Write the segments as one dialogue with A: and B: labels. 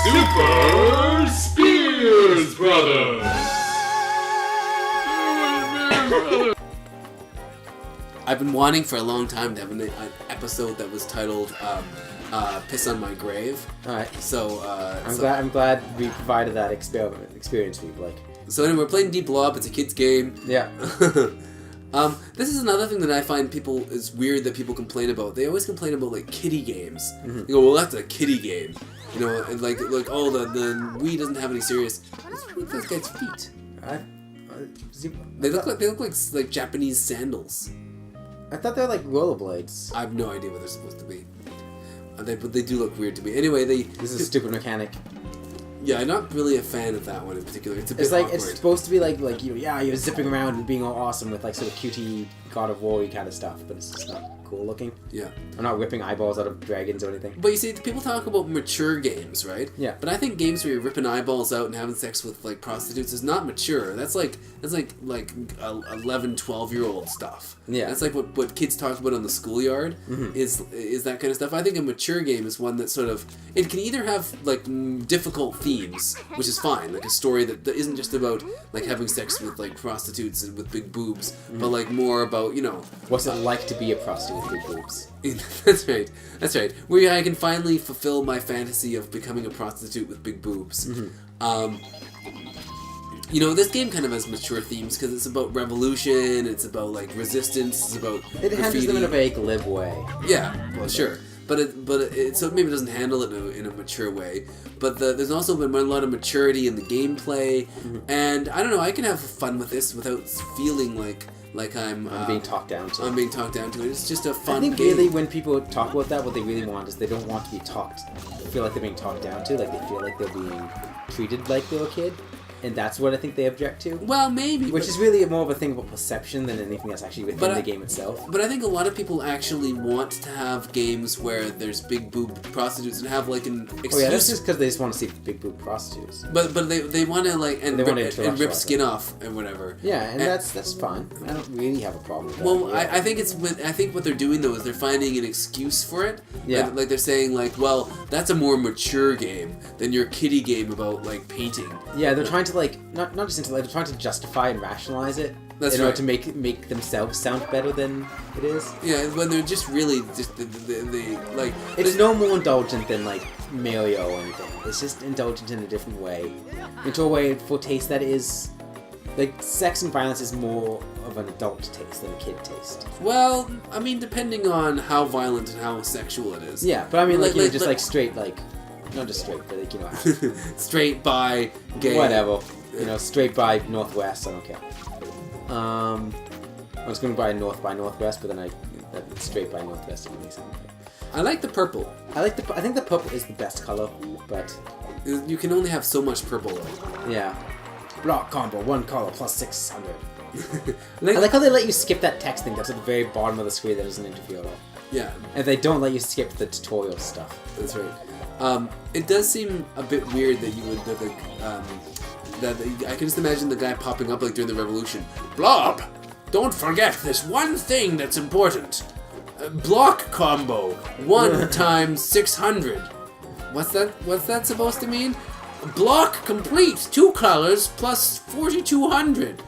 A: Super Spears Brothers!
B: I've been wanting for a long time to have an episode that was titled Piss on My Grave.
C: Alright.
B: So,
C: I'm glad we provided that experience for you, Blake.
B: So anyway, we're playing Blob. It's a kid's game.
C: Yeah.
B: This is another thing that I find is weird that people complain about. They always complain about like kiddie games.
C: Mm-hmm.
B: They go, well, that's a kiddie game, you know, and like oh the Wii doesn't have any serious. Look at those guys' feet. They look like Japanese sandals.
C: I thought they were like rollerblades.
B: I have no idea what they're supposed to be. But they do look weird to me. Anyway,
C: This is a stupid mechanic.
B: Yeah, I'm not really a fan of that one in particular. It's a bit
C: like
B: awkward.
C: It's supposed to be like you're zipping around and being all awesome with like sort of cutie God of War kind of stuff, but it's just not cool looking.
B: Yeah.
C: I'm not ripping eyeballs out of dragons or anything.
B: But you see, people talk about mature games, right?
C: Yeah.
B: But I think games where you're ripping eyeballs out and having sex with like prostitutes is not mature. That's like 11, 12-year-old stuff.
C: Yeah.
B: That's like what kids talk about on the schoolyard.
C: Mm-hmm.
B: Is that kind of stuff. I think a mature game is one that sort of it can either have like difficult themes, which is fine, like a story that isn't just about like having sex with like prostitutes and with big boobs, but like more about, you know,
C: What's it like to be a prostitute with big boobs?
B: That's right. Where I can finally fulfill my fantasy of becoming a prostitute with big boobs.
C: Mm-hmm.
B: You know, this game kind of has mature themes because it's about revolution, it's about like resistance, it's about
C: It handles
B: graffiti.
C: them in a very glib way.
B: Yeah, well, sure. But it so maybe it doesn't handle it in a mature way. But there's also been a lot of maturity in the gameplay, and I don't know. I can have fun with this without feeling like I'm
C: being talked down to.
B: I'm being talked down to it. It's just a fun
C: I think
B: game.
C: really when people talk about that, what they really want is they don't want to be feel like they're being talked down to, like they feel like they're being treated like they're a kid. And that's what I think they object to.
B: Well, maybe.
C: Which is really more of a thing about perception than anything that's actually within the game itself.
B: But I think a lot of people actually want to have games where there's big boob prostitutes and have like an excuse.
C: Oh yeah, that's just because they just want to see big boob prostitutes.
B: But they want to like and rip skin off and whatever.
C: Yeah, and that's fine. I don't really have a problem with that.
B: Well,
C: yeah.
B: I think what they're doing though is they're finding an excuse for it.
C: Yeah.
B: Like they're saying like, well, that's a more mature game than your kiddie game about like painting.
C: Yeah, they're trying to like not just into they're trying to justify and rationalize it
B: That's
C: in order
B: right.
C: to make themselves sound better than it is.
B: Yeah, when they're just really just they like.
C: It's no more indulgent than like Mario or anything. It's just indulgent in a different way, into a way for taste that is like sex and violence is more of an adult taste than a kid taste.
B: Well, I mean, depending on how violent and how sexual it is.
C: Yeah, but I mean like
B: Like-
C: just
B: like-
C: like straight like not just straight, but like
B: Straight by gay.
C: whatever. Straight by Northwest. I don't care. I was going to buy North by Northwest, but then straight by Northwest didn't make sense.
B: I like the purple.
C: I think the purple is the best color, but
B: You can only have so much purple though.
C: yeah. Block combo, one color plus 600.
B: Like-
C: I like how they let you skip that text thing that's at the very bottom of the screen that doesn't interfere at all.
B: Yeah,
C: And they don't let you skip the tutorial stuff.
B: that's right. It does seem a bit weird that you would I can just imagine the guy popping up like during the revolution. Blob, don't forget this one thing that's important. Block combo, 1 times 600. What's that supposed to mean? Block complete, 2 colors plus 4,200.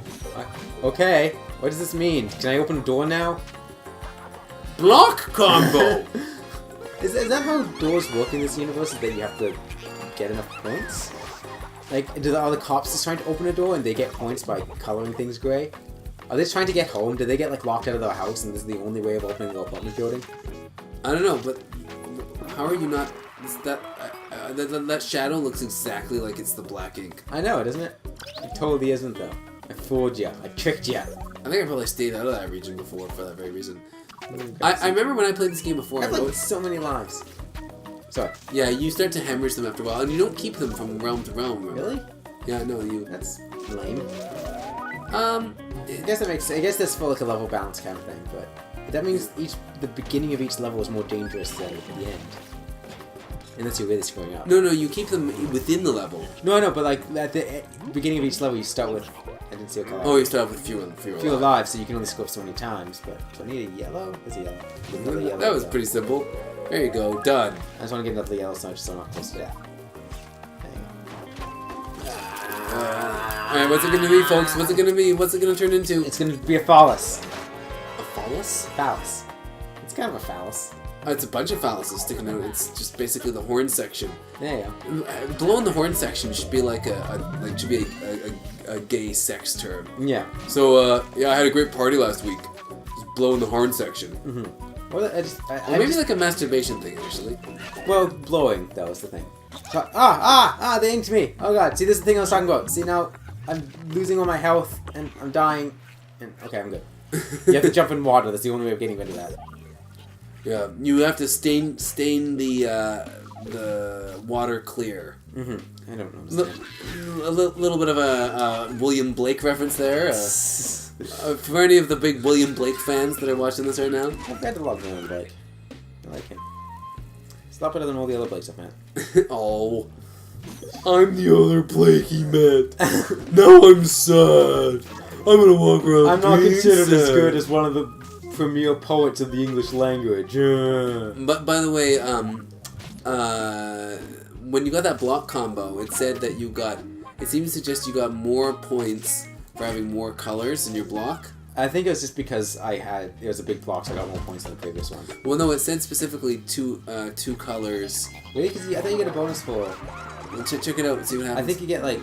C: Okay, what does this mean? Can I open a door now?
B: Block combo.
C: Is that how doors work in this universe? Is that you have to get enough points? Like, are the cops just trying to open a door and they get points by coloring things grey? Are they just trying to get home? Did they get like locked out of their house and this is the only way of opening the apartment building?
B: I don't know, but how are you not? That shadow looks exactly like it's the black ink.
C: I know, doesn't it? It totally isn't though. I fooled you. I tricked you.
B: I think I probably stayed out of that region before for that very reason. I remember when I played this game before.
C: I have like so many lives. Sorry.
B: Yeah, you start to hemorrhage them after a while, and you don't keep them from realm to realm. Remember?
C: Really?
B: Yeah, no, you.
C: That's lame.
B: Um,
C: I guess that's for like a level balance kind of thing, but that means the beginning of each level is more dangerous than the end. Unless you're really screwing up.
B: No, you keep them within the level.
C: No, but like at the beginning of each level, you start with. I didn't see what color.
B: Oh, you start off with fewer
C: Fewer lives, so you can only score so many times. But do I need a yellow? Where's a yellow? Another yellow.
B: That was pretty simple. There you go, done.
C: I just want to get another yellow so I'm not close to death.
B: Alright, what's it gonna be, folks? What's it gonna be? What's it gonna turn into?
C: It's gonna be a phallus.
B: A phallus?
C: Phallus. It's kind of a phallus.
B: Oh, it's a bunch of phalluses sticking out. It's just basically the horn section.
C: There you go.
B: Blowing the horn section should be like a gay sex term.
C: Yeah.
B: So yeah, I had a great party last week. Just blowing the horn section.
C: Mm-hmm. Well,
B: Or maybe like a masturbation thing, actually.
C: Well, blowing, that was the thing. So, they inked me. Oh god, see, this is the thing I was talking about. See, now I'm losing all my health, and I'm dying. And okay, I'm good. You have to jump in water. That's the only way of getting rid of that.
B: Yeah, you have to stain the water clear.
C: Mm-hmm. I don't understand.
B: A little bit of a William Blake reference there. For any of the big William Blake fans that are watching this right now.
C: I've got to love William Blake. I like him. It's a lot better than all the other Blakes I've met.
B: Oh. I'm the other Blake he met. Now I'm sad. I'm gonna walk around.
C: I'm not considered
B: sad.
C: as good as one of the premier poets of the English language.
B: But by the way, when you got that block combo, it said that you got. It seems to suggest you got more points for having more colors in your block.
C: I think it was just because it was a big block, so I got more points than the previous one.
B: Well, no, it said specifically two colors.
C: Really? Because I thought you get a bonus for.
B: Check it out and see what happens.
C: I think you get like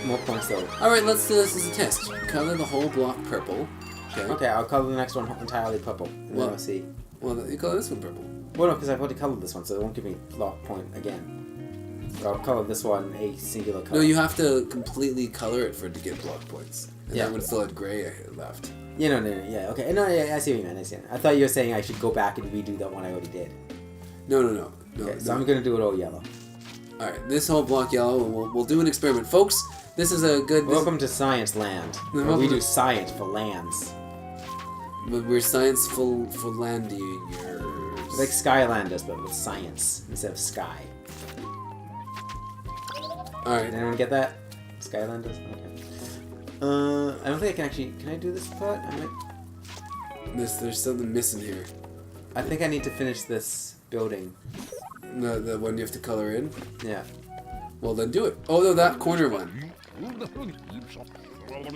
C: more points though.
B: All right, let's do this as a test. Color the whole block purple. Okay.
C: Okay, I'll color the next one entirely purple. And then I'll see.
B: Well, you color this one purple.
C: Well, no, because I've already colored this one, so it won't give me block point again. But I'll color this one a singular color.
B: No, you have to completely color it for it to get block points. And
C: Yeah.
B: that would still have gray left.
C: Yeah, no, yeah, okay. No, yeah, I see what you meant, I see it. I thought you were saying I should go back and redo that one I already did.
B: No.
C: Okay, so I'm gonna do it all yellow.
B: All right, this whole block yellow, and we'll do an experiment, folks. This is a good.
C: Welcome to Science Land. Where we do science for lands.
B: We're science for landiers.
C: It's like Skylanders, but with science instead of sky.
B: All right.
C: Did anyone get that? Skylanders? Okay. I don't think I can actually... Can I do this part? I might...
B: There's something missing here.
C: I think I need to finish this building.
B: The one you have to color in?
C: Yeah.
B: Well, then do it. Oh, no, that corner one.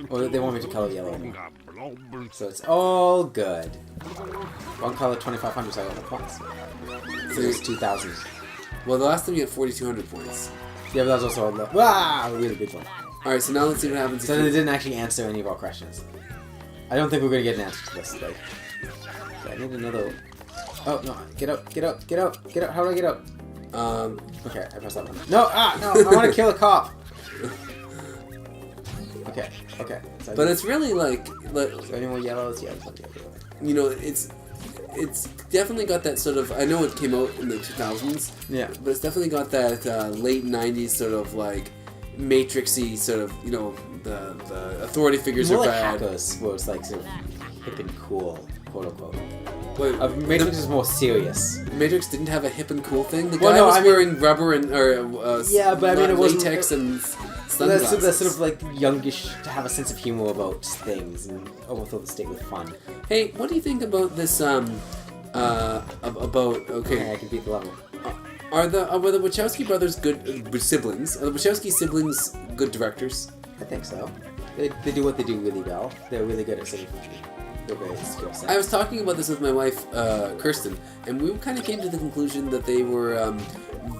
C: Or they want me to color yellow anymore. So it's all good. One color, 2,500, so I got no points. So it's 2,000.
B: Well, the last time you had 4,200 points.
C: Yeah, but that was also a really big one.
B: Alright, so now let's see what happens.
C: So they didn't actually answer any of our questions. I don't think we're going to get an answer to this today. Okay, I need another... Oh, no. Get up, get up, get up, get up. How do I get up? Okay, I pressed that one. No, no, I want to kill a cop. Okay, okay. So
B: but it's really like...
C: So any more yellows? Yeah,
B: you know, it's definitely got that sort of... I know it came out in the 2000s.
C: Yeah.
B: But it's definitely got that late 90s sort of like Matrixy sort of, you know, the authority figures
C: more
B: are
C: like
B: bad.
C: Hackers, where it's like sort of hip and cool, quote unquote.
B: Wait,
C: Matrix is more serious.
B: Matrix didn't have a hip and cool thing. The
C: Well,
B: guy
C: no,
B: was
C: I mean-
B: wearing rubber and
C: Yeah, but I mean, it wasn't-
B: latex and
C: That's
B: sunglasses.
C: they're sort of like youngish to have a sense of humor about things and overfill the state with fun.
B: Hey, what do you think about this? About
C: Okay, I can beat the level.
B: Were the Wachowski brothers good siblings? Are the Wachowski siblings good directors?
C: I think so. They do what they do really well. They're really good at saying their various skill sets.
B: I was talking about this with my wife, Kirsten, and we kind of came to the conclusion that they were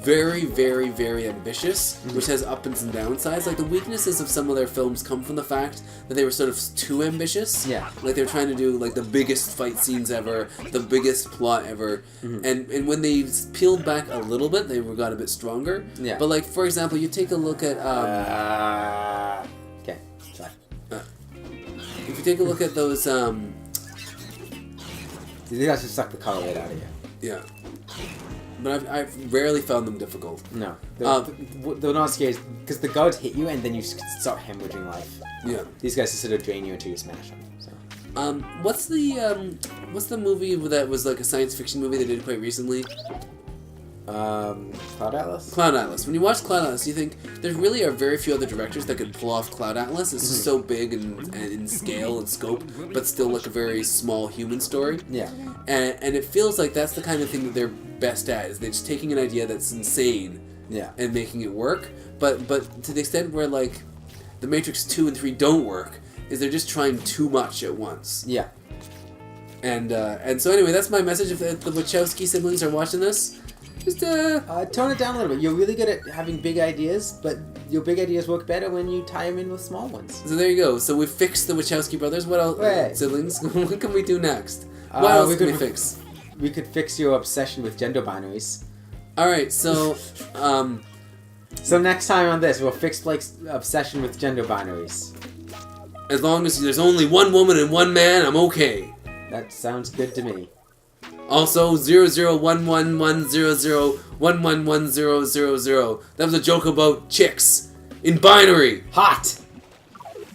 B: very, very, very ambitious, which has ups and downsides. Like, the weaknesses of some of their films come from the fact that they were sort of too ambitious.
C: Yeah.
B: Like, they were trying to do, like, the biggest fight scenes ever, the biggest plot ever, and when they peeled back a little bit, they got a bit stronger.
C: Yeah.
B: But, like, for example, you take a look at...
C: Okay, sorry.
B: if you take a look at those...
C: You think I should suck the color right out of you?
B: Yeah. But I've rarely found them difficult.
C: No. They're not scary, because the guards hit you and then you start hemorrhaging life.
B: Yeah.
C: These guys just sort of drain you until you smash them. So.
B: What's the movie that was like a science fiction movie they did quite recently?
C: Cloud Atlas?
B: Cloud Atlas. When you watch Cloud Atlas, you think there really are very few other directors that could pull off Cloud Atlas. It's just so big and in scale and scope, but still like a very small human story.
C: Yeah.
B: And it feels like that's the kind of thing that they're best at, is they're just taking an idea that's insane
C: Yeah.
B: and making it work. But to the extent where, like, the Matrix 2 and 3 don't work is they're just trying too much at once.
C: Yeah.
B: And so anyway, that's my message. If the Wachowski siblings are watching this, just
C: tone it down a little bit. You're really good at having big ideas, but your big ideas work better when you tie them in with small ones.
B: So there you go. So we fixed the Wachowski brothers. What else,
C: Right.
B: siblings? What can we do next? What else can we fix?
C: We could fix your obsession with gender binaries.
B: All right. So
C: So next time on this, we'll fix Blake's obsession with gender binaries.
B: as long as there's only one woman and one man, I'm okay.
C: That sounds good to me.
B: Also, 00111001111000. That was a joke about chicks in binary.
C: Hot!